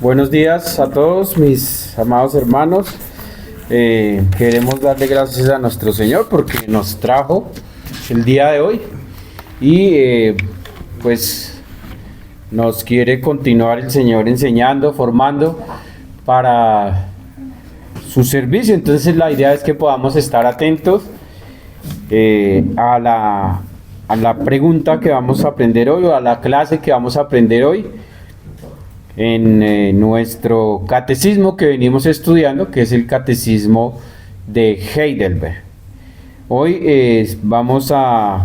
Buenos días a todos mis amados hermanos. Queremos darle gracias a nuestro Señor porque nos trajo el día de hoy y pues nos quiere continuar el Señor enseñando, formando para su servicio. Entonces la idea es que podamos estar atentos a la pregunta que vamos a aprender hoy o a la clase que vamos a aprender hoy en nuestro catecismo que venimos estudiando, que es el catecismo de Heidelberg. Hoy vamos a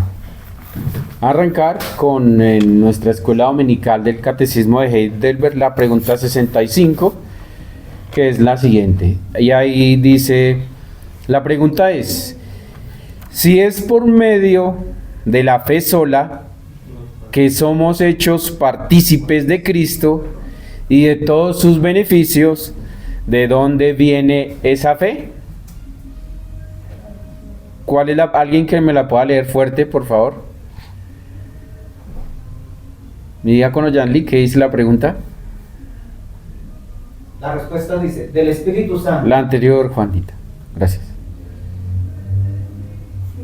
arrancar con nuestra escuela dominical del catecismo de Heidelberg, la pregunta 65, que es la siguiente. Y ahí dice, la pregunta es, si es por medio de la fe sola que somos hechos partícipes de Cristo y de todos sus beneficios, ¿de dónde viene esa fe? ¿Cuál es alguien que me la pueda leer fuerte, por favor? Mi diácono Yanli, ¿qué dice la pregunta? La respuesta dice, del Espíritu Santo. La anterior, Juanita. Gracias.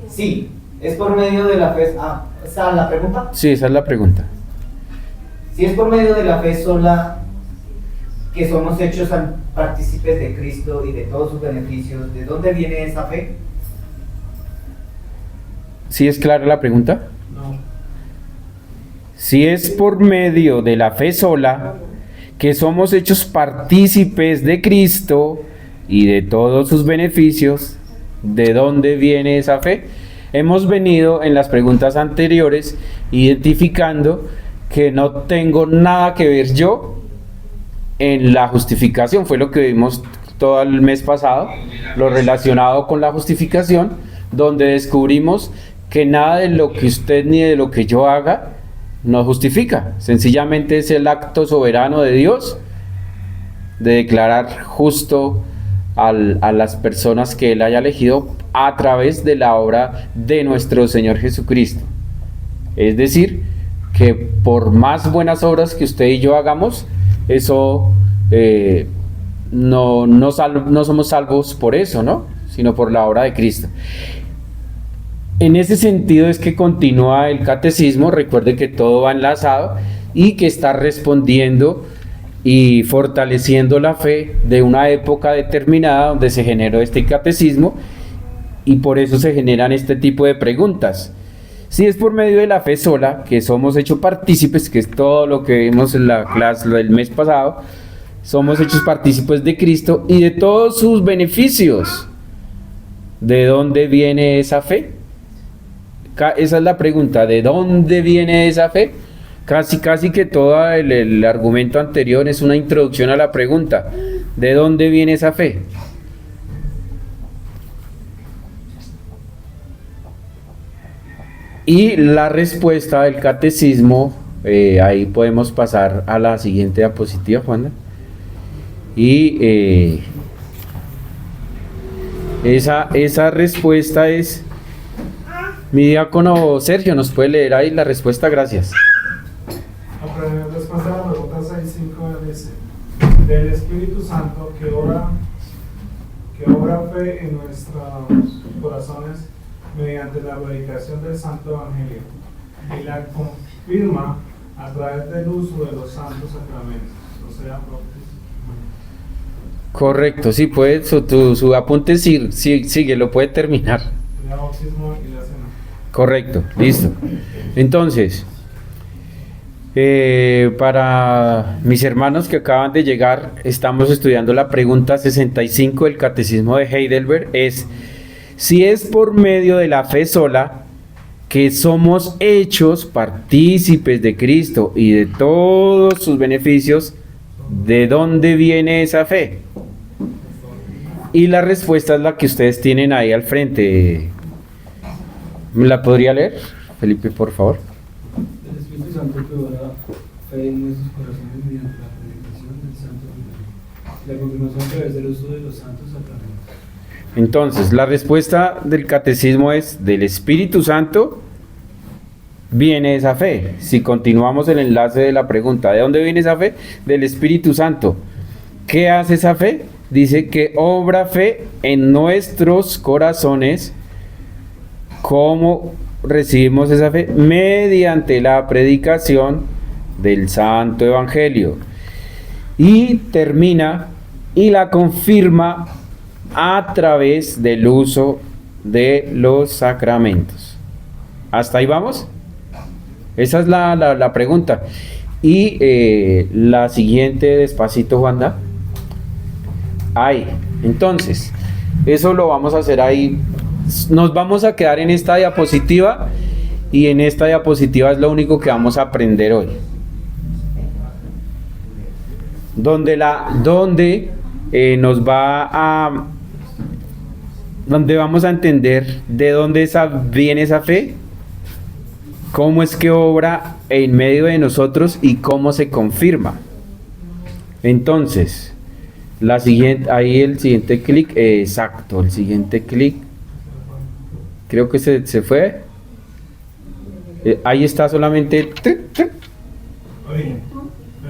Sí, es por medio de la fe. ¿Esa es la pregunta? Sí, esa es la pregunta. Si es por medio de la fe sola que somos hechos partícipes de Cristo y de todos sus beneficios, ¿de dónde viene esa fe? ¿Sí es clara la pregunta? No. Si es por medio de la fe sola que somos hechos partícipes de Cristo y de todos sus beneficios, ¿de dónde viene esa fe? Hemos venido en las preguntas anteriores identificando que no tengo nada que ver yo en la justificación. Fue lo que vimos todo el mes pasado, lo relacionado con la justificación, donde descubrimos que nada de lo que usted ni de lo que yo haga nos justifica. Sencillamente es el acto soberano de Dios de declarar justo a las personas que Él haya elegido a través de la obra de nuestro Señor Jesucristo. Es decir, que por más buenas obras que usted y yo hagamos, eso no somos salvos por eso, ¿no? Sino por la obra de Cristo. En ese sentido es que continúa el catecismo. Recuerde que todo va enlazado y que está respondiendo y fortaleciendo la fe de una época determinada donde se generó este catecismo, y por eso se generan este tipo de preguntas. Si es por medio de la fe sola que somos hechos partícipes, que es todo lo que vimos en la clase del mes pasado, somos hechos partícipes de Cristo y de todos sus beneficios, ¿de dónde viene esa fe? Esa es la pregunta, ¿de dónde viene esa fe? Casi que todo el argumento anterior es una introducción a la pregunta, ¿de dónde viene esa fe? Y la respuesta del catecismo, ahí podemos pasar a la siguiente diapositiva, Juana. Y esa respuesta es, mi diácono Sergio, ¿nos puede leer ahí la respuesta? Gracias. La respuesta a la pregunta 6.5 dice, del Espíritu Santo que obra fe en nuestros corazones mediante la predicación del Santo Evangelio y la confirma a través del uso de los santos sacramentos, o sea, correcto, sí, puede, su apunte sigue, lo puede terminar. el bautismo y la cena. Correcto, listo. Entonces, para mis hermanos que acaban de llegar, estamos estudiando la pregunta 65 del catecismo de Heidelberg. Es, si es por medio de la fe sola que somos hechos partícipes de Cristo y de todos sus beneficios, ¿de dónde viene esa fe? Y la respuesta es la que ustedes tienen ahí al frente. ¿Me la podría leer, Felipe, por favor? El Espíritu Santo que obra fe en nuestros corazones mediante la predicación del Santo Evangelio y la confirmación a través del uso de los santos sacramentos. Entonces, la respuesta del catecismo es del Espíritu Santo viene esa fe? Si continuamos el enlace de la pregunta, ¿de dónde viene esa fe? Del Espíritu Santo. ¿Qué hace esa fe? Dice que obra fe en nuestros corazones. ¿Cómo recibimos esa fe? Mediante la predicación del Santo Evangelio. Y termina y la confirma a través del uso de los sacramentos. ¿Hasta ahí vamos? Esa es la pregunta. Y la siguiente, despacito, Wanda. Ahí. Entonces, eso lo vamos a hacer ahí. Nos vamos a quedar en esta diapositiva. Y en esta diapositiva es lo único que vamos a aprender hoy. Donde nos va a... donde vamos a entender de dónde viene esa fe, cómo es que obra en medio de nosotros y cómo se confirma. Entonces, la siguiente, ahí el siguiente clic, exacto, el siguiente clic, creo que se fue. Ahí está solamente.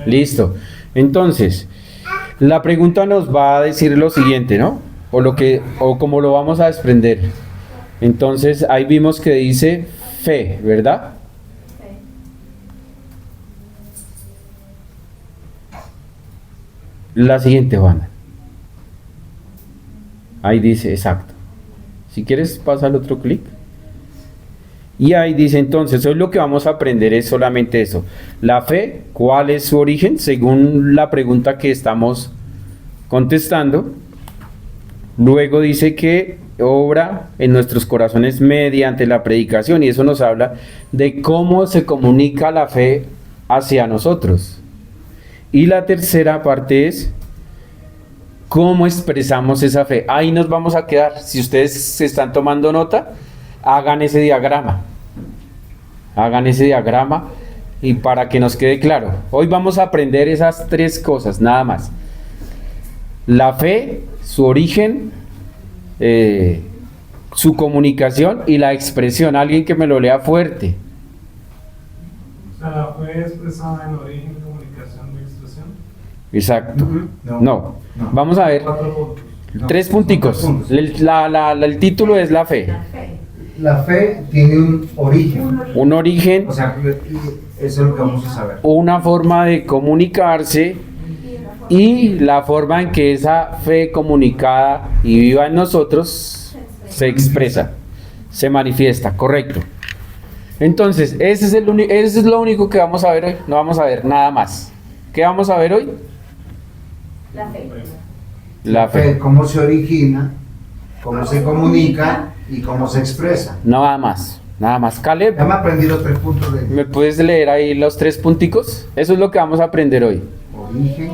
Listo. Entonces, la pregunta nos va a decir lo siguiente, ¿no? O como lo vamos a desprender. Entonces, ahí vimos que dice fe, ¿verdad? La siguiente, Juana. Ahí dice, exacto. Si quieres, pasa al otro clic. Y ahí dice entonces, hoy lo que vamos a aprender es solamente eso. La fe, ¿cuál es su origen? Según la pregunta que estamos contestando. Luego dice que obra en nuestros corazones mediante la predicación. Y eso nos habla de cómo se comunica la fe hacia nosotros. Y la tercera parte es cómo expresamos esa fe. Ahí nos vamos a quedar. Si ustedes se están tomando nota, hagan ese diagrama. Hagan ese diagrama y para que nos quede claro. Hoy vamos a aprender esas tres cosas, nada más. La fe, su origen, su comunicación y la expresión. Alguien que me lo lea fuerte. O sea, la fe expresada en origen, comunicación y expresión. Exacto. No. No. Vamos a ver. 4 puntos. Tres punticos. Cuatro puntos. El título es la fe. La fe tiene un origen. Un origen, O sea, eso es lo que vamos a saber. una forma de comunicarse y la forma en que esa fe comunicada y viva en nosotros se expresa, se manifiesta, correcto. Entonces, ese es lo único que vamos a ver hoy, no vamos a ver nada más. ¿Qué vamos a ver hoy? La fe. La fe. Cómo se origina, cómo se comunica y cómo se expresa. Nada más, nada más. Caleb, Ya me aprendí los 3 puntos de ¿me puedes leer ahí los 3 punticos? Eso es lo que vamos a aprender hoy. origen.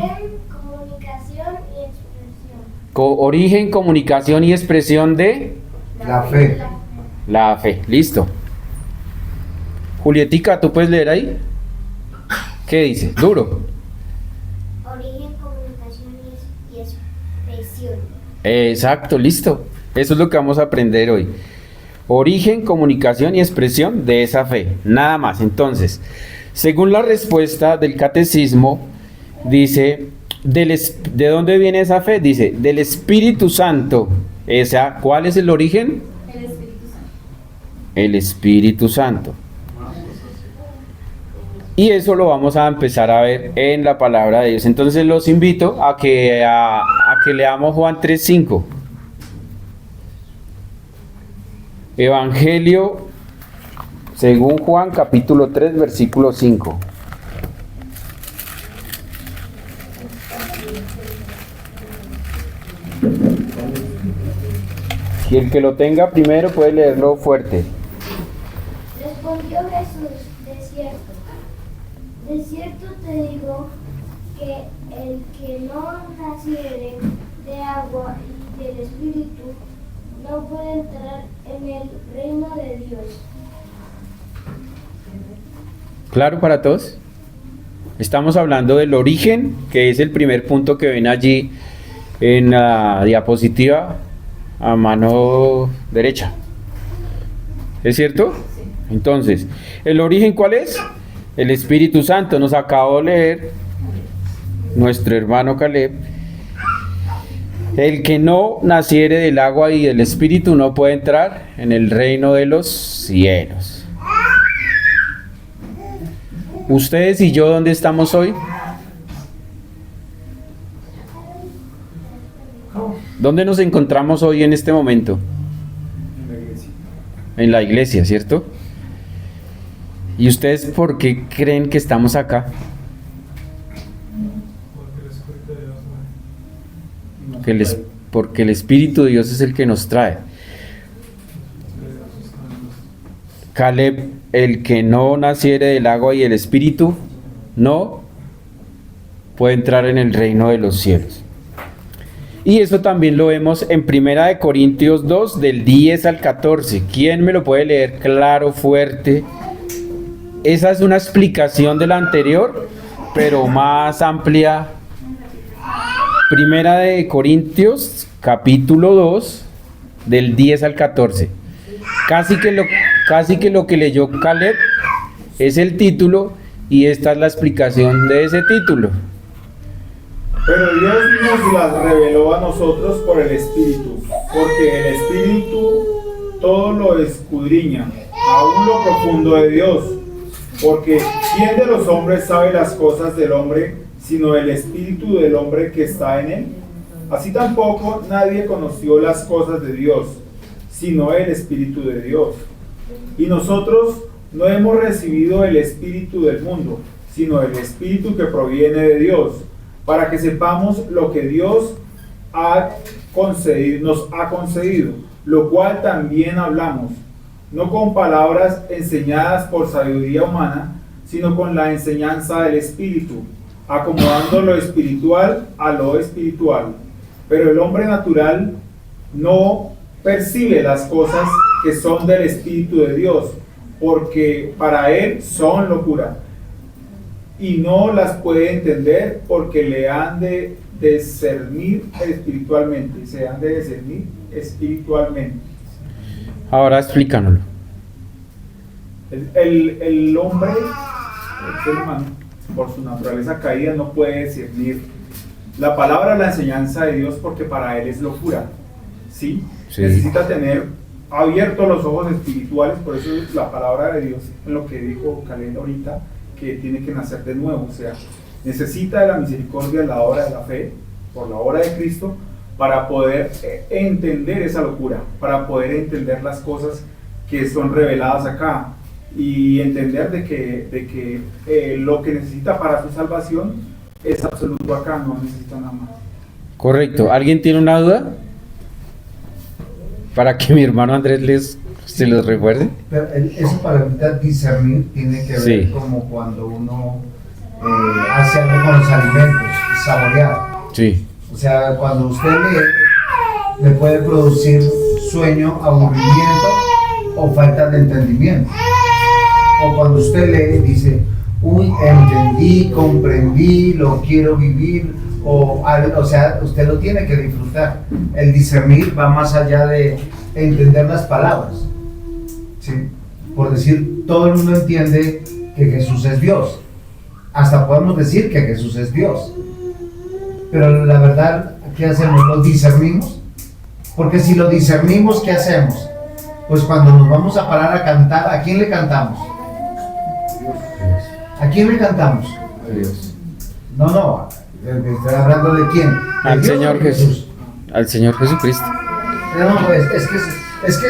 Comunicación y expresión. Origen, comunicación y expresión de La fe. la fe. Listo. Julietica, ¿tú puedes leer ahí? ¿Qué dice? Duro. Origen, comunicación y expresión. Exacto, listo. Eso es lo que vamos a aprender hoy. Origen, comunicación y expresión de esa fe. Nada más. Entonces, según la respuesta del catecismo, dice, ¿de dónde viene esa fe? Dice, del Espíritu Santo. ¿Cuál es el origen? El Espíritu Santo. El Espíritu Santo. Y eso lo vamos a empezar a ver en la palabra de Dios. Entonces los invito a que leamos Juan 3:5. Evangelio según Juan capítulo 3 versículo 5. Y el que lo tenga primero puede leerlo fuerte. Respondió Jesús, de cierto te digo que el que no naciere de agua y del Espíritu no puede entrar en el reino de Dios. ¿Claro para todos? Estamos hablando del origen, que es el primer punto que ven allí en la diapositiva a mano derecha. ¿Es cierto? Entonces, ¿el origen cuál es? El Espíritu Santo. Nos acabó de leer nuestro hermano Caleb. El que no naciere del agua y del Espíritu no puede entrar en el reino de los cielos. Ustedes y yo, ¿dónde estamos hoy? ¿Dónde nos encontramos hoy en este momento? En la iglesia. En la iglesia, ¿cierto? ¿Y ustedes por qué creen que estamos acá? Porque el Espíritu de Dios me Porque el Espíritu de Dios es el que nos trae. Caleb, el que no naciere del agua y el Espíritu, no puede entrar en el reino de los cielos. Y eso también lo vemos en 1 Corintios 2, del 10 al 14. ¿Quién me lo puede leer claro, fuerte? Esa es una explicación de la anterior, pero más amplia. 1 Corintios, capítulo 2, del 10 al 14. Casi que lo que leyó Caleb es el título, y esta es la explicación de ese título. Pero Dios nos las reveló a nosotros por el Espíritu, porque el Espíritu todo lo escudriña, aún lo profundo de Dios. Porque ¿quién de los hombres sabe las cosas del hombre, sino el Espíritu del hombre que está en él? Así tampoco nadie conoció las cosas de Dios, sino el Espíritu de Dios. Y nosotros no hemos recibido el Espíritu del mundo, sino el Espíritu que proviene de Dios, para que sepamos lo que Dios nos ha concedido, lo cual también hablamos, no con palabras enseñadas por sabiduría humana, sino con la enseñanza del Espíritu, acomodando lo espiritual a lo espiritual. Pero el hombre natural no percibe las cosas que son del Espíritu de Dios, porque para él son locura, y no las puede entender porque le han de discernir espiritualmente, se han de discernir espiritualmente. Ahora explícanoslo. El hombre, el ser humano, por su naturaleza caída, no puede discernir la palabra, la enseñanza de Dios, porque para él es locura. ¿Sí? Sí. Necesita tener abiertos los ojos espirituales, por eso es la palabra de Dios, en lo que dijo Caleb ahorita, que tiene que nacer de nuevo, o sea, necesita de la misericordia, la obra de la fe, por la obra de Cristo, para poder entender esa locura, para poder entender las cosas que son reveladas acá, y entender de que lo que necesita para su salvación es absoluto acá, no necesita nada más. Correcto. ¿Alguien tiene una duda? Para que mi hermano Andrés se los recuerde. Pero eso para evitar discernir tiene que ver Sí. como cuando uno hace algo con los alimentos, saborear. Sí. O sea, cuando usted lee, le puede producir sueño, aburrimiento o falta de entendimiento. O cuando usted lee, dice, uy, entendí, comprendí, lo quiero vivir. O sea, usted lo tiene que disfrutar. El discernir va más allá de entender las palabras. ¿Sí? Por decir, todo el mundo entiende que Jesús es Dios. Hasta podemos decir que Jesús es Dios. Pero la verdad, ¿qué hacemos? ¿Lo discernimos? Porque si lo discernimos, ¿qué hacemos? Pues cuando nos vamos a parar a cantar, ¿a quién le cantamos? ¿A quién le cantamos? Dios. No, estoy hablando de quién. ¿De Al Dios Señor o de Jesús. Al Señor Jesucristo. No, pues, es que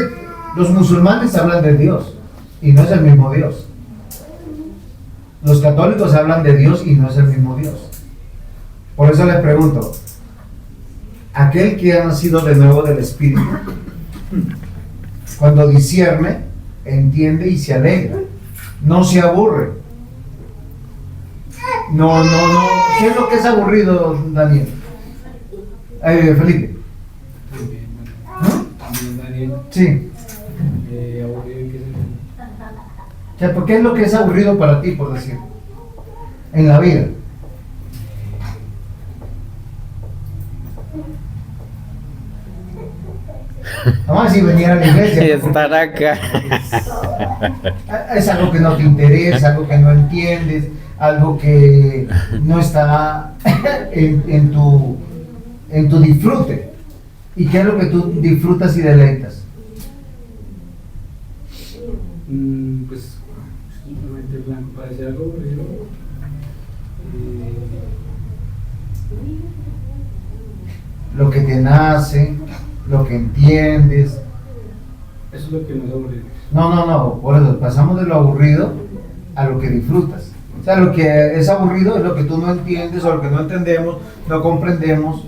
los musulmanes hablan de Dios y no es el mismo Dios. Los católicos hablan de Dios y no es el mismo Dios. Por eso les pregunto, aquel que ha nacido de nuevo del Espíritu, cuando discierne, entiende y se alegra, no se aburre. No. ¿Qué es lo que es aburrido, Daniel? Felipe. También, ¿No? también Daniel, Sí. aburrido y qué sé yo. O sea, ¿por qué es lo que es aburrido para ti, por decir? En la vida. Vamos a decir, venir a la iglesia. Estar acá. Es algo que no te interesa, algo que no entiendes, algo que no está en tu disfrute. ¿Y qué es lo que tú disfrutas y deleitas? Pues simplemente blanco, parece algo aburrido. Lo que te nace, lo que entiendes. Eso es lo que nos aburre. No, por eso pasamos de lo aburrido a lo que disfrutas. O sea, lo que es aburrido es lo que tú no entiendes o lo que no entendemos, no comprendemos.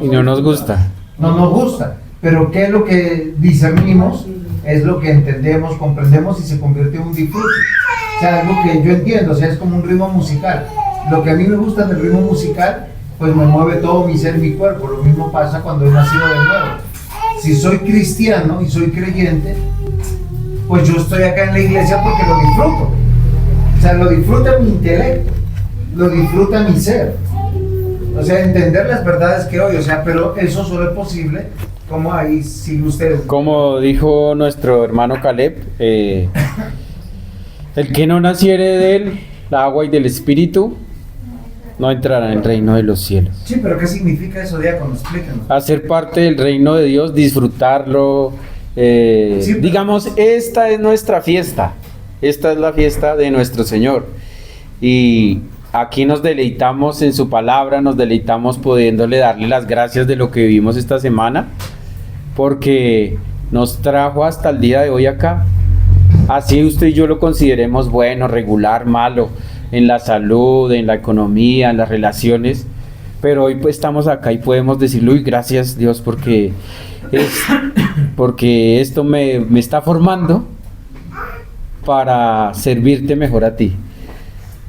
Y no nos gusta. No nos gusta. Pero ¿qué es lo que discernimos? Es lo que entendemos, comprendemos y se convierte en un disfrute. O sea, algo que yo entiendo, o sea, es como un ritmo musical. Lo que a mí me gusta del ritmo musical, pues me mueve todo mi ser, mi cuerpo. Lo mismo pasa cuando he nacido de nuevo. Si soy cristiano y soy creyente, pues yo estoy acá en la iglesia porque lo disfruto. O sea, lo disfruta mi intelecto, lo disfruta mi ser. O sea, entender las verdades que hoy, o sea, pero eso solo es posible, como ahí sigue ustedes. Como dijo nuestro hermano Caleb, el que no naciere de él, la agua y del espíritu, no entrará en el reino de los cielos. Sí, pero ¿qué significa eso, diácono? Explíquenos. Hacer parte del reino de Dios, disfrutarlo. Sí, pero- digamos, esta es nuestra fiesta. Esta es la fiesta de nuestro Señor. Y aquí nos deleitamos en su palabra, nos deleitamos pudiéndole darle las gracias de lo que vivimos esta semana, porque nos trajo hasta el día de hoy acá. Así usted y yo lo consideremos bueno, regular, malo, en la salud, en la economía, en las relaciones, pero hoy pues estamos acá y podemos decirle, uy, gracias Dios, porque esto me está formando para servirte mejor a ti.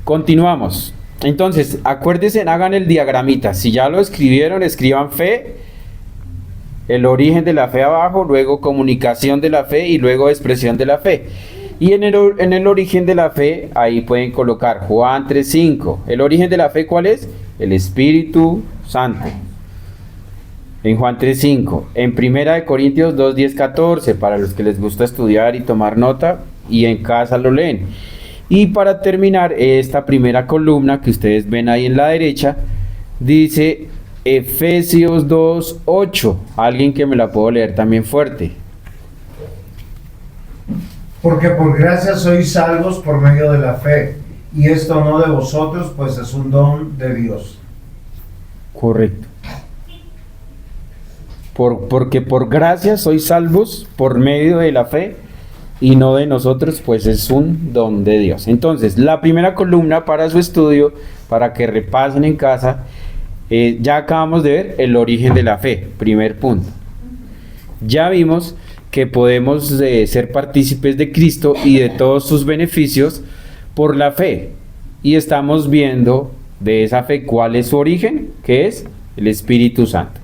Continuamos. Entonces, acuérdense, hagan el diagramita. Si ya lo escribieron, escriban fe, el origen de la fe abajo, luego comunicación de la fe y luego expresión de la fe. Y en el origen de la fe, ahí pueden colocar Juan 3:5. ¿El origen de la fe cuál es? El Espíritu Santo. En Juan 3:5. En 1 Corintios 2:10-14, para los que les gusta estudiar y tomar nota, y en casa lo leen. Y para terminar, esta primera columna que ustedes ven ahí en la derecha, dice Efesios 2:8. Alguien que me la puedo leer también fuerte. Porque por gracia sois salvos por medio de la fe, y esto no de vosotros, pues es un don de Dios. Correcto. Porque por gracia sois salvos por medio de la fe, y no de nosotros, pues es un don de Dios. Entonces, la primera columna para su estudio, para que repasen en casa, ya acabamos de ver el origen de la fe, primer punto. Ya vimos que podemos ser partícipes de Cristo y de todos sus beneficios por la fe. Y estamos viendo de esa fe cuál es su origen, que es el Espíritu Santo.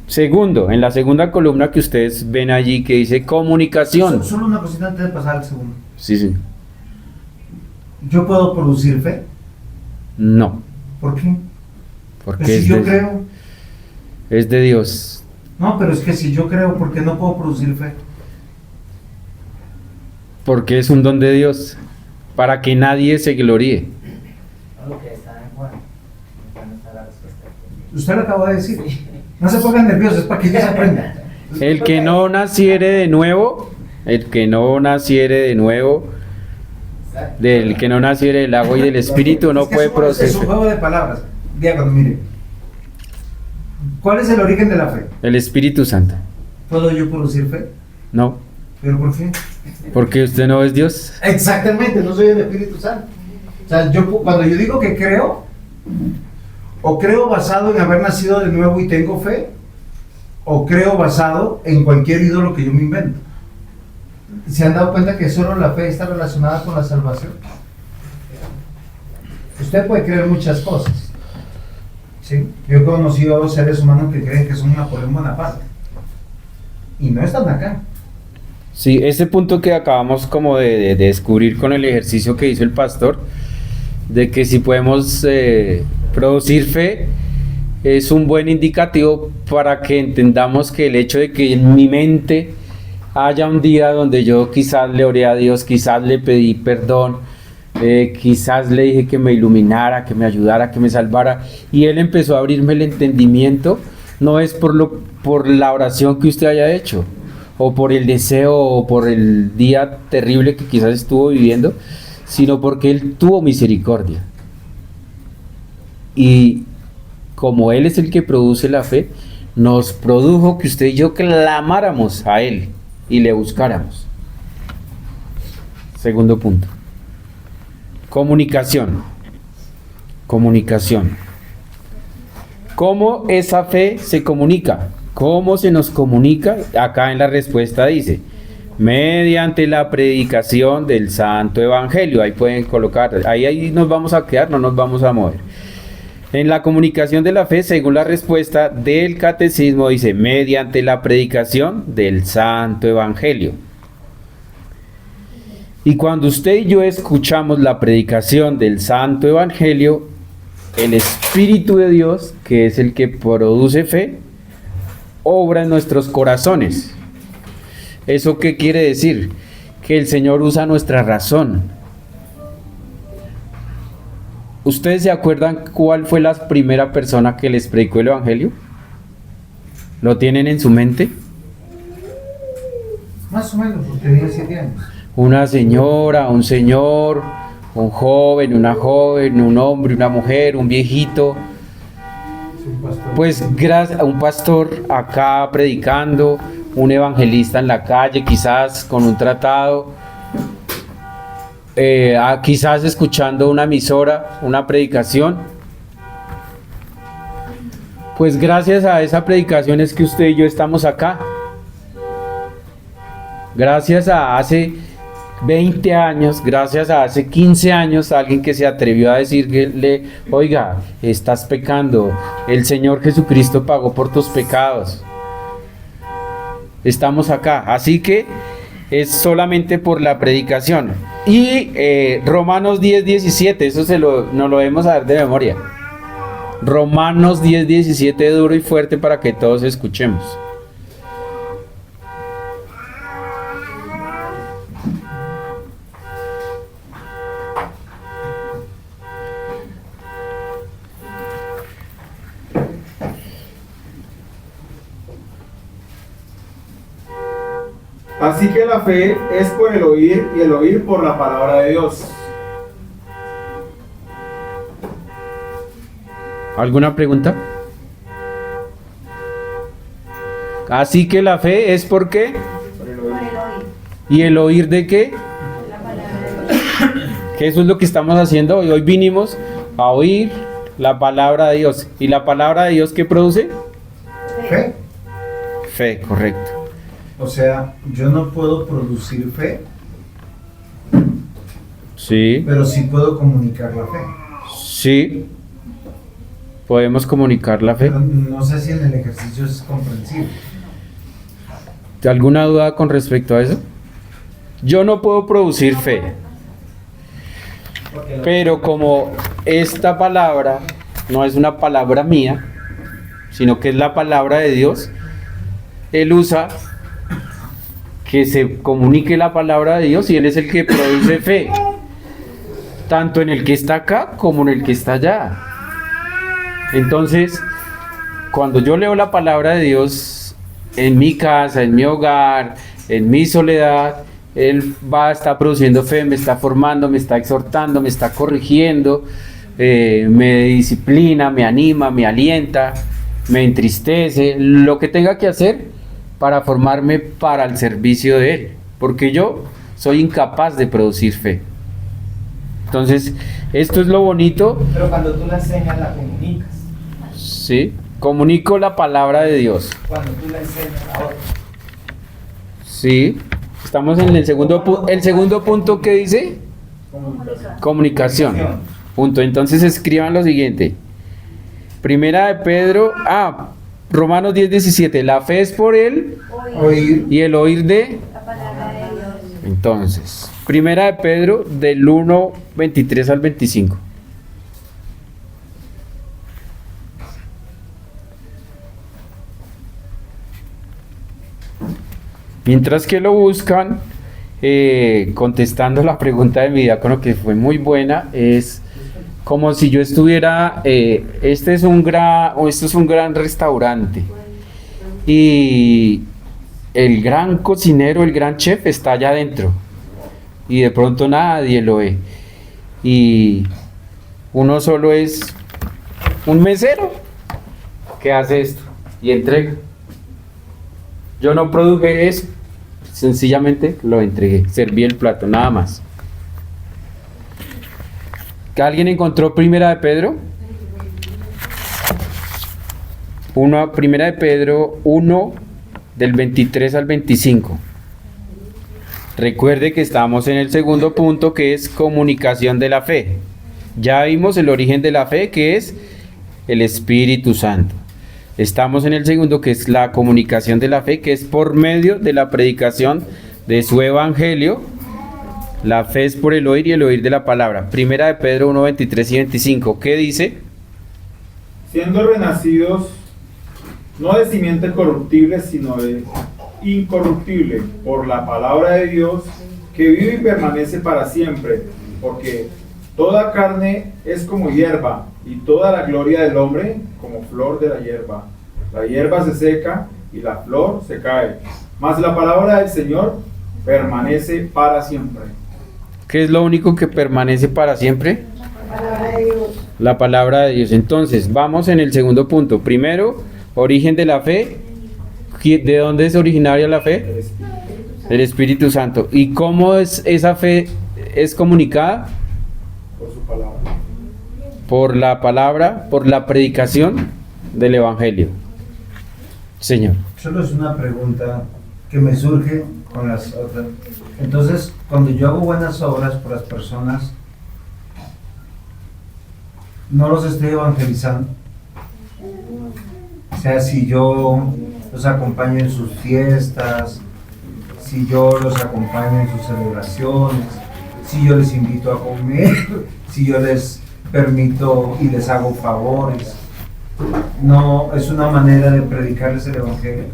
Segundo, en la segunda columna que ustedes ven allí que dice comunicación. Solo una cosita antes de pasar al segundo. Sí. ¿Yo puedo producir fe? No, ¿Por qué? porque Pues si yo creo. es de Dios. No, pero es que si yo creo, ¿por qué no puedo producir fe? Porque es un don de Dios, para que nadie se gloríe. Lo que está en Juan. Juan está la respuesta. Usted lo acaba de decir. No se pongan nerviosos, es para que ellos aprendan. El que no naciere de nuevo, del que no naciere del agua y del espíritu, no Es que puede es un proceder. juego de palabras. Diácono, mire. ¿Cuál es el origen de la fe? El Espíritu Santo. ¿Puedo yo producir fe? No, ¿Pero por qué? porque usted no es Dios. Exactamente, no soy el Espíritu Santo. O sea, cuando yo digo que creo, o creo basado en haber nacido de nuevo y tengo fe, o creo basado en cualquier ídolo que yo me invento. ¿Se han dado cuenta que solo la fe está relacionada con la salvación? Usted puede creer muchas cosas. ¿Sí? Yo he conocido seres humanos que creen que son Napoleón Bonaparte. Y no están acá. Sí, ese punto que acabamos como de descubrir con el ejercicio que hizo el pastor, de que si podemos producir fe, es un buen indicativo para que entendamos que el hecho de que en mi mente haya un día donde yo quizás le oré a Dios, quizás le pedí perdón, quizás le dije que me iluminara, que me ayudara, que me salvara, y Él empezó a abrirme el entendimiento, no es por la oración que usted haya hecho, o por el deseo, o por el día terrible que quizás estuvo viviendo, sino porque Él tuvo misericordia. Y como Él es el que produce la fe, nos produjo que usted y yo clamáramos a Él y le buscáramos. Segundo punto. Comunicación. Comunicación. ¿Cómo esa fe se comunica? ¿Cómo se nos comunica? Acá en la respuesta dice, mediante la predicación del Santo Evangelio. Ahí pueden colocar, ahí nos vamos a quedar, no nos vamos a mover. En la comunicación de la fe, según la respuesta del catecismo, dice, mediante la predicación del Santo Evangelio. Y cuando usted y yo escuchamos la predicación del Santo Evangelio, el Espíritu de Dios, que es el que produce fe, obra en nuestros corazones. ¿Eso qué quiere decir? Que el Señor usa nuestra razón. ¿Ustedes se acuerdan cuál fue la primera persona que les predicó el Evangelio? ¿Lo tienen en su mente? Más o menos, porque tenía 7 años. Una señora, un señor, un joven, una joven, un hombre, una mujer, un viejito. Pues gracias a un pastor acá predicando, un evangelista en la calle, quizás con un tratado, quizás escuchando una emisora, una predicación. Pues gracias a esa predicación es que usted y yo estamos acá. Gracias a hace 20 años, gracias a hace 15 años, alguien que se atrevió a decirle, oiga, estás pecando, el Señor Jesucristo pagó por tus pecados. Estamos acá, así que es solamente por la predicación. Y Romanos 10:17, eso nos lo debemos saber de memoria. Romanos 10:17, duro y fuerte para que todos escuchemos. Así que la fe es por el oír y el oír por la palabra de Dios. ¿Alguna pregunta? Así que la fe es ¿por qué? Por el oír. ¿Y el oír de qué? Que eso es lo que estamos haciendo hoy. Hoy vinimos a oír la palabra de Dios. ¿Y la palabra de Dios qué produce? Fe. Fe, correcto. O sea, yo no puedo producir fe, Sí, pero sí puedo comunicar la fe. sí. Podemos comunicar la fe. Pero no sé si en el ejercicio es comprensible. ¿Alguna duda con respecto a eso? Yo no puedo producir fe, pero como esta palabra no es una palabra mía, sino que es la palabra de Dios, Él usa que se comunique la palabra de Dios y Él es el que produce fe, tanto en el que está acá como en el que está allá. Entonces, cuando yo leo la palabra de Dios en mi casa, en mi hogar, en mi soledad, Él va a estar produciendo fe, me está formando, me está exhortando, me está corrigiendo, me disciplina, me anima, me alienta, me entristece, lo que tenga que hacer para formarme para el servicio de Él, porque yo soy incapaz de producir fe. Entonces, esto es lo bonito. Pero cuando tú la enseñas, la comunicas. Sí, comunico la palabra de Dios. Cuando tú la enseñas a otros. Sí, estamos en el segundo punto que dice comunicación. Punto. Entonces escriban lo siguiente. Primera de Pedro, Romanos 10:17. La fe es por él Oír. y el oír de. La palabra de Dios. Entonces, Primera de Pedro del 1:23 al 25. Mientras que lo buscan, contestando la pregunta de mi diácono, que fue muy buena, es como si yo estuviera, este es un gran restaurante y el gran cocinero, el gran chef está allá adentro y de pronto nadie lo ve y uno solo es un mesero que hace esto y entrega. Yo no produje eso, sencillamente lo entregué, serví el plato, nada más. ¿Alguien encontró Primera de Pedro? Primera de Pedro 1, del 23 al 25. Recuerde que estamos en el segundo punto, que es comunicación de la fe. Ya vimos el origen de la fe, que es el Espíritu Santo. Estamos en el segundo, que es la comunicación de la fe, que es por medio de la predicación de su evangelio. La fe es por el oír y el oír de la palabra. Primera de Pedro 1, 23 y 25. ¿Qué dice? Siendo renacidos, no de simiente corruptible, sino de incorruptible, por la palabra de Dios, que vive y permanece para siempre, porque toda carne es como hierba, y toda la gloria del hombre como flor de la hierba. La hierba se seca y la flor se cae, mas la palabra del Señor permanece para siempre. ¿Qué es lo único que permanece para siempre? La palabra de Dios. La palabra de Dios. Entonces, vamos en el segundo punto. Primero, origen de la fe. ¿De dónde es originaria la fe? Del Espíritu Santo. ¿Y cómo es esa fe es comunicada? Por su palabra. Por la palabra, por la predicación del Evangelio. Señor. Solo es una pregunta que me surge con las otras. Entonces, cuando yo hago buenas obras por las personas, no los estoy evangelizando. O sea, si yo los acompaño en sus fiestas, si yo los acompaño en sus celebraciones, si yo les invito a comer, si yo les permito y les hago favores, no es una manera de predicarles el evangelio.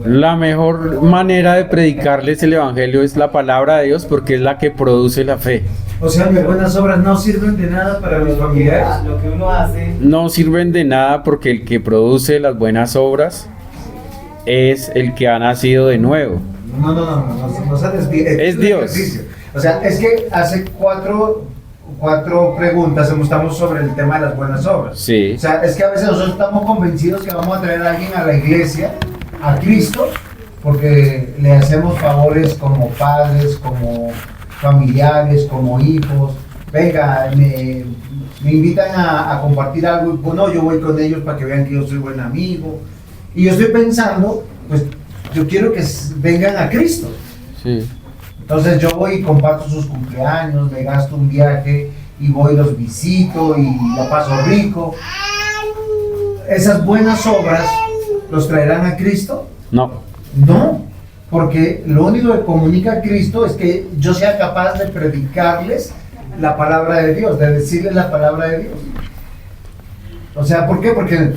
La mejor manera de predicarles el Evangelio es la palabra de Dios, porque es la que produce la fe. O sea, mis buenas obras no sirven de nada para mis familiares. Lo que uno hace, No sirven de nada porque el que produce las buenas obras es el que ha nacido de nuevo. No se desvíe. Es Dios. Ejercicio. O sea, es que hace cuatro preguntas estamos sobre el tema de las buenas obras. Sí. O sea, es que a veces nosotros estamos convencidos que vamos a traer a alguien a la iglesia, a Cristo, porque le hacemos favores como padres, como familiares, como hijos. Venga, me invitan a compartir algo y bueno, yo voy con ellos para que vean que yo soy buen amigo. Y yo estoy pensando, pues yo quiero que vengan a Cristo. Sí. Entonces yo voy y comparto sus cumpleaños, me gasto un viaje y voy y los visito y la paso rico. ¿Esas buenas obras los traerán a Cristo? No. No, porque lo único que comunica a Cristo es que yo sea capaz de predicarles la palabra de Dios, de decirles la palabra de Dios. O sea, ¿por qué? Porque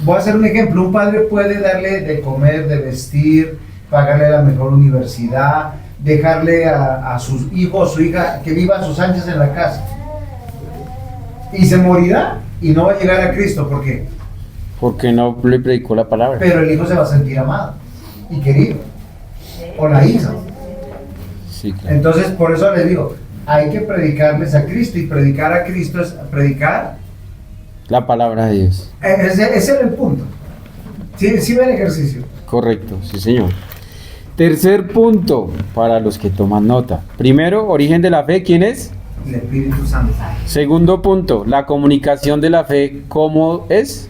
voy a hacer un ejemplo. Un padre puede darle de comer, de vestir, pagarle la mejor universidad, dejarle a su hijo o su hija que viva a sus anchas en la casa. Y se morirá y no va a llegar a Cristo. ¿Por qué? Porque no le predicó la palabra. Pero el hijo se va a sentir amado y querido. O la hija. Sí, claro. Entonces, por eso les digo, hay que predicarles a Cristo, y predicar a Cristo es predicar. La palabra de Dios. Ese era el punto. Sí ve el ejercicio. Correcto, sí señor. Tercer punto, para los que toman nota. Primero, origen de la fe, ¿quién es? El Espíritu Santo. Segundo punto, la comunicación de la fe, ¿cómo es?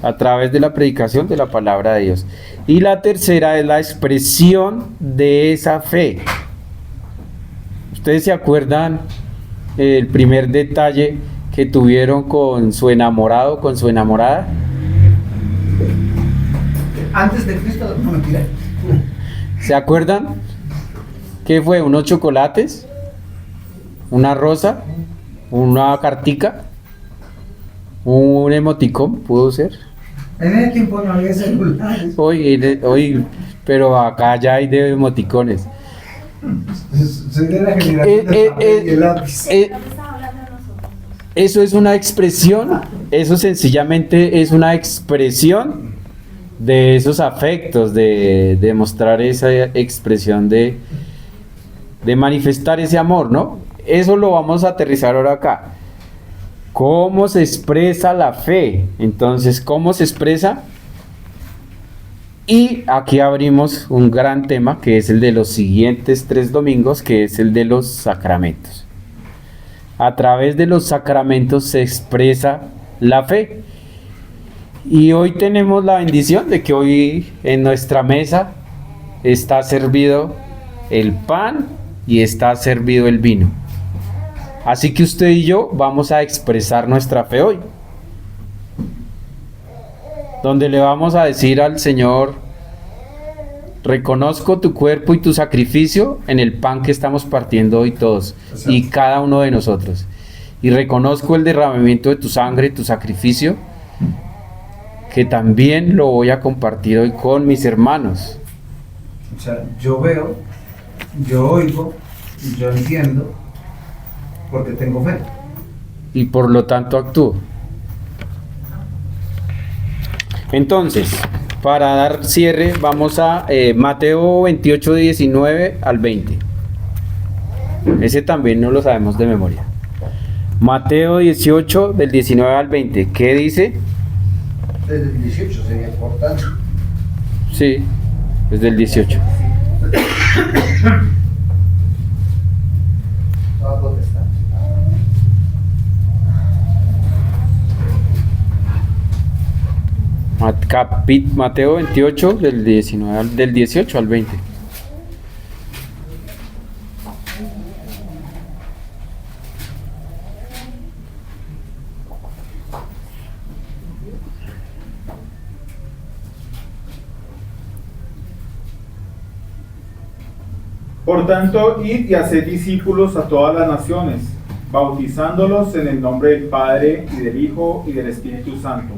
A través de la predicación de la palabra de Dios. Y la tercera es la expresión de esa fe. ¿Ustedes se acuerdan el primer detalle que tuvieron con su enamorado, con su enamorada? Antes de Cristo, no mentira. ¿Se acuerdan? ¿Qué fue? ¿Unos chocolates? ¿Una rosa? ¿Una cartica? ¿Un emoticón? ¿Pudo ser? En ese tiempo no había celulares. Hoy, pero acá ya hay de emoticones. Soy de la generación del papel y el lápiz. Eso es una expresión, eso sencillamente es una expresión de esos afectos, de mostrar esa expresión de manifestar ese amor, ¿no? Eso lo vamos a aterrizar ahora acá. ¿Cómo se expresa la fe? Entonces, ¿cómo se expresa? Y aquí abrimos un gran tema que es el de los siguientes 3 domingos, que es el de los sacramentos. A través de los sacramentos se expresa la fe. Y hoy tenemos la bendición de que hoy en nuestra mesa está servido el pan y está servido el vino. Así que usted y yo vamos a expresar nuestra fe hoy. Donde le vamos a decir al Señor: reconozco tu cuerpo y tu sacrificio en el pan que estamos partiendo hoy todos y cada uno de nosotros. Y reconozco el derramamiento de tu sangre, tu sacrificio, que también lo voy a compartir hoy con mis hermanos. O sea, yo veo, yo oigo, yo entiendo, porque tengo fe. Y por lo tanto actúo. Entonces, para dar cierre, vamos a Mateo 28, 19 al 20. Ese también no lo sabemos de memoria. Mateo 18, del 19 al 20. ¿Qué dice? Desde el 18 sería importante. Sí, desde el 18. Toda potestad. Mateo 28, del 18 al 20. Por tanto, id y haced discípulos a todas las naciones, bautizándolos en el nombre del Padre, y del Hijo, y del Espíritu Santo,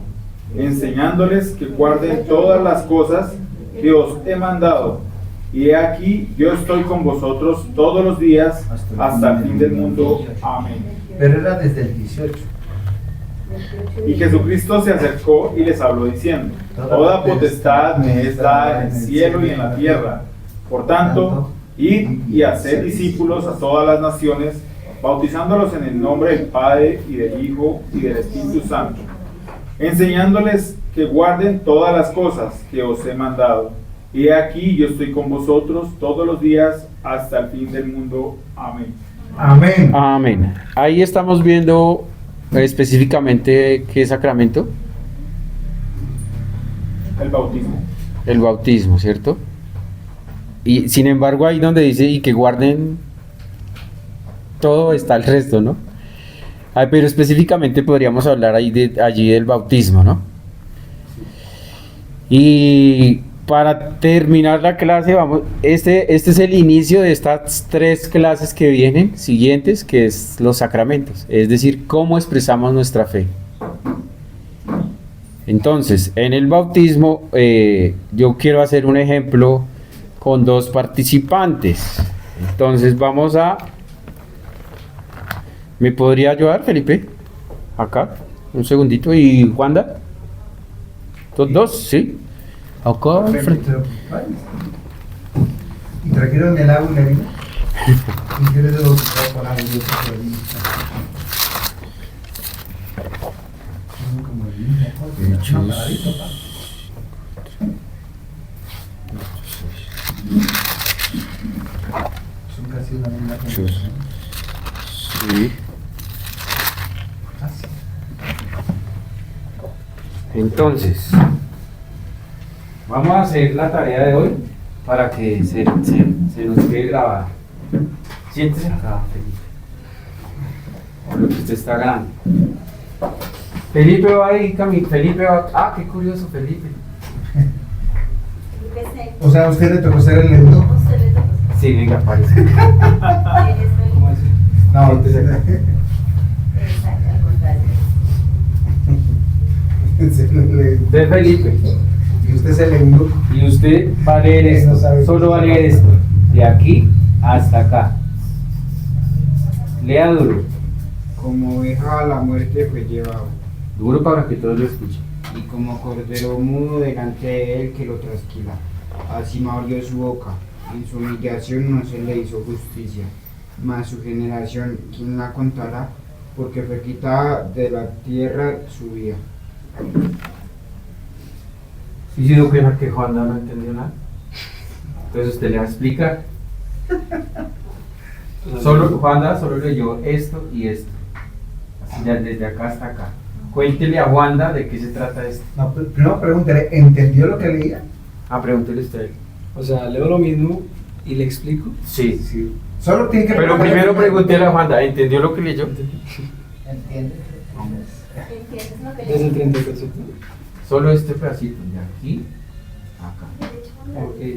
enseñándoles que guarden todas las cosas que os he mandado. Y he aquí, yo estoy con vosotros todos los días hasta el fin del mundo. Amén. Pero era desde el 18. Y Jesucristo se acercó y les habló diciendo: toda potestad me es dada en el cielo y en la tierra. Por tanto, id y haced discípulos a todas las naciones, bautizándolos en el nombre del Padre, y del Hijo, y del Espíritu Santo, enseñándoles que guarden todas las cosas que os he mandado. Y he aquí, yo estoy con vosotros todos los días hasta el fin del mundo. Amén. Amén. Amén. Ahí estamos viendo específicamente qué sacramento. El bautismo. El bautismo, ¿cierto? Y sin embargo, ahí donde dice y que guarden todo, está el resto, ¿no? Pero específicamente podríamos hablar allí del bautismo, ¿no? Y para terminar la clase, vamos, este es el inicio de estas 3 clases que vienen siguientes, que es los sacramentos, es decir, cómo expresamos nuestra fe. Entonces, en el bautismo, yo quiero hacer un ejemplo con 2 participantes. Entonces vamos a... ¿Me podría ayudar, Felipe? Acá, un segundito. ¿Y Wanda? ¿Dos? Sí. Acá, al frente. Y trajeron el agua y la vino. Y yo les debo quitar con agua y eso por ahí. Como el niño, una paradita, pa. Son casi una misma cosa. Sí. Entonces, vamos a hacer la tarea de hoy para que se nos quede grabada. Siéntese acá, Felipe. Por lo que usted está grande. Felipe va ahí, Felipe va... Ah, qué curioso, Felipe. O sea, a usted le tocó ser el león. Sí, venga, aparece. ¿Cómo así? No, Siéntese acá. Usted es Felipe. Y usted es el eunuco. Y usted va a leer esto, solo va a leer esto, de aquí hasta acá. Lea duro, Como oveja a la muerte fue llevado, duro para que todos lo escuchen. y como cordero mudo delante de él que lo trasquila. Así no abrió su boca, en su humillación no se le hizo justicia. Mas su generación, ¿quién la contará? Porque fue quitada de la tierra su vida. ¿Sí se dio cuenta que Juanda no entendió nada? Entonces usted le va a explicar. Juanda solo leyó esto y esto. Así ya desde acá hasta acá. Cuéntele a Juanda de qué se trata esto. No, primero pregúntele, ¿entendió lo que leía? Pregúntele usted. O sea, leo lo mismo y le explico. Sí. Sí. Solo tiene que Pero primero pregúntele a Juanda, ¿entendió lo que leyó? ¿Entiendes? ¿Entiendes lo que Desde el le 34. Solo este pedacito, de aquí a acá.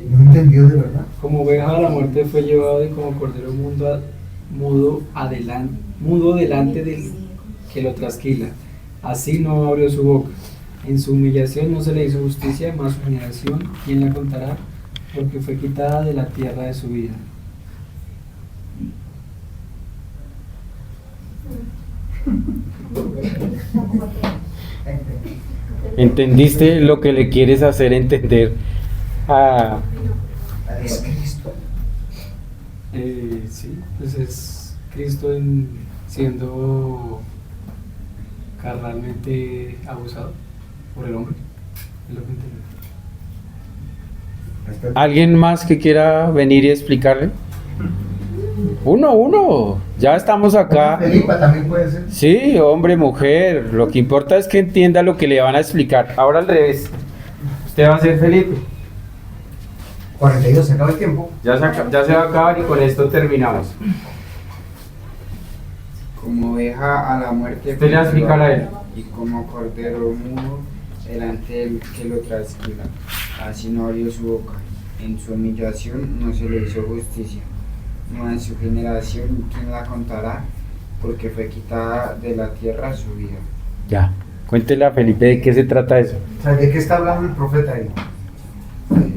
No entendió de verdad. Como oveja a la muerte fue llevado y como cordero mudo delante del que lo trasquila. Así no abrió su boca. En su humillación no se le hizo justicia, más su generación, ¿quién la contará? Porque fue quitada de la tierra de su vida. ¿Entendiste lo que le quieres hacer entender a... Es Cristo. Sí, pues es Cristo siendo carnalmente abusado por el hombre. Es lo que entendí. ¿Alguien más que quiera venir y explicarle? Uno. Ya estamos acá. Felipa también puede ser. Sí, hombre, mujer. Lo que importa es que entienda lo que le van a explicar. Ahora al revés. Usted va a ser Felipe. 42, se acaba el tiempo. Ya se va a acabar y con esto terminamos. Como oveja a la muerte Usted le va a explicar a él. y como cordero mudo delante del que lo trasquila. Así no abrió su boca. En su humillación no se le hizo justicia. No en su generación, ¿quién la contará? Porque fue quitada de la tierra su vida. Ya. Cuéntele a Felipe de qué se trata eso. O sea, ¿de qué está hablando el profeta ahí? De Jesús.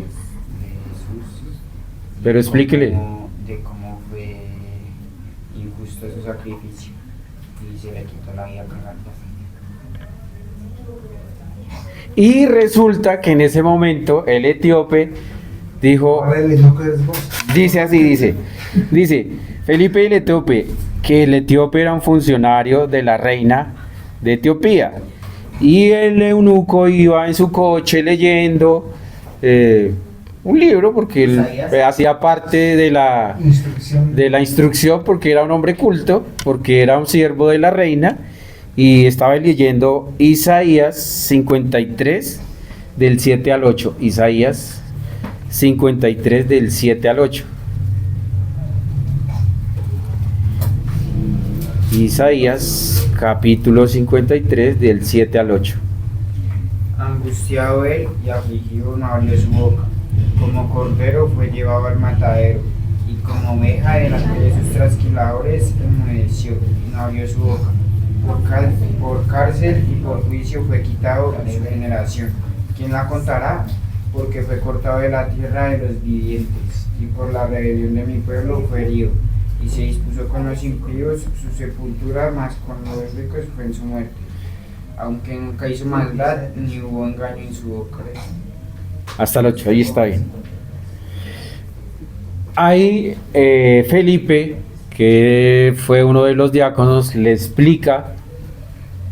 Pero explíquele. De cómo fue injusto su sacrificio y se le quitó la vida con la Y resulta que en ese momento el etíope dijo, Ahora el eunuco es vos. dice así, dice Felipe el etíope, que el etíope era un funcionario de la reina de Etiopía. Y el eunuco iba en su coche leyendo un libro porque él Isaías. hacía parte de la instrucción porque era un hombre culto, porque era un siervo de la reina y estaba leyendo Isaías 53 del 7 al 8. Isaías 53 del 7 al 8. Isaías capítulo 53 del 7 al 8. Angustiado él y afligido no abrió su boca. Como cordero fue llevado al matadero, y como oveja delante de sus trasquiladores enmudeció y no abrió su boca. Por cárcel y por juicio fue quitado de su generación. ¿Quién la contará? Porque fue cortado de la tierra de los vivientes, y por la rebelión de mi pueblo fue herido. Y se dispuso con los impíos su sepultura, mas con los ricos fue en su muerte. Aunque nunca hizo maldad, ni hubo engaño en su boca. Hasta el 8, ahí está bien. Ahí Felipe, que fue uno de los diáconos, le explica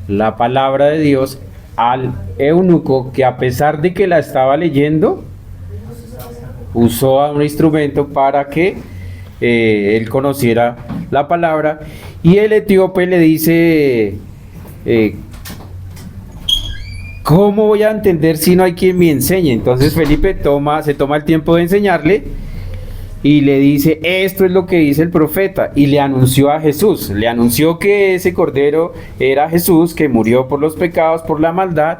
la palabra de Dios al eunuco, que a pesar de que la estaba leyendo, usó a un instrumento para que él conociera la palabra. Y el etíope le dice, ¿cómo voy a entender si no hay quien me enseñe? Entonces Felipe se toma el tiempo de enseñarle y le dice, esto es lo que dice el profeta, y le anunció a Jesús, le anunció que ese cordero era Jesús, que murió por los pecados, por la maldad,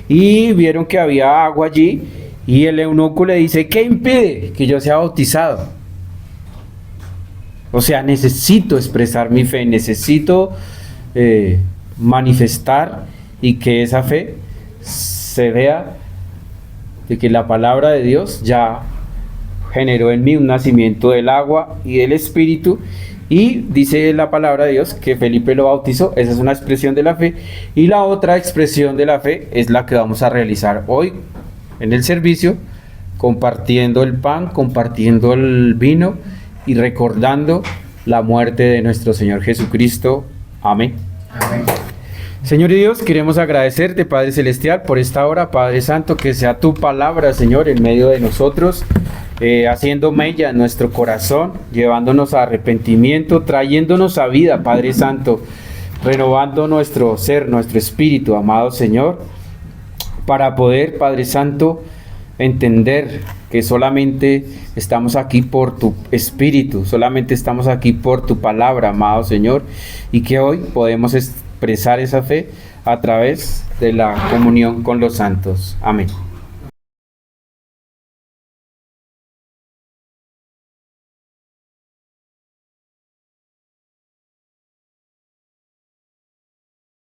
y vieron que había agua allí, y el eunuco le dice, ¿qué impide que yo sea bautizado? O sea, necesito expresar mi fe, necesito manifestar y que esa fe se vea de que la palabra de Dios ya generó en mí un nacimiento del agua y del Espíritu. Y dice la palabra de Dios que Felipe lo bautizó. Esa es una expresión de la fe. Y la otra expresión de la fe es la que vamos a realizar hoy en el servicio, compartiendo el pan, compartiendo el vino y recordando la muerte de nuestro Señor Jesucristo. Amén. Amén. Señor y Dios, queremos agradecerte, Padre Celestial, por esta hora, Padre Santo, que sea tu palabra, Señor, en medio de nosotros, haciendo mella en nuestro corazón, llevándonos a arrepentimiento, trayéndonos a vida, Padre Santo, renovando nuestro ser, nuestro espíritu, amado Señor, para poder, Padre Santo, entender que solamente estamos aquí por tu espíritu, solamente estamos aquí por tu palabra, amado Señor, y que hoy podemos expresar esa fe a través de la comunión con los santos. Amén.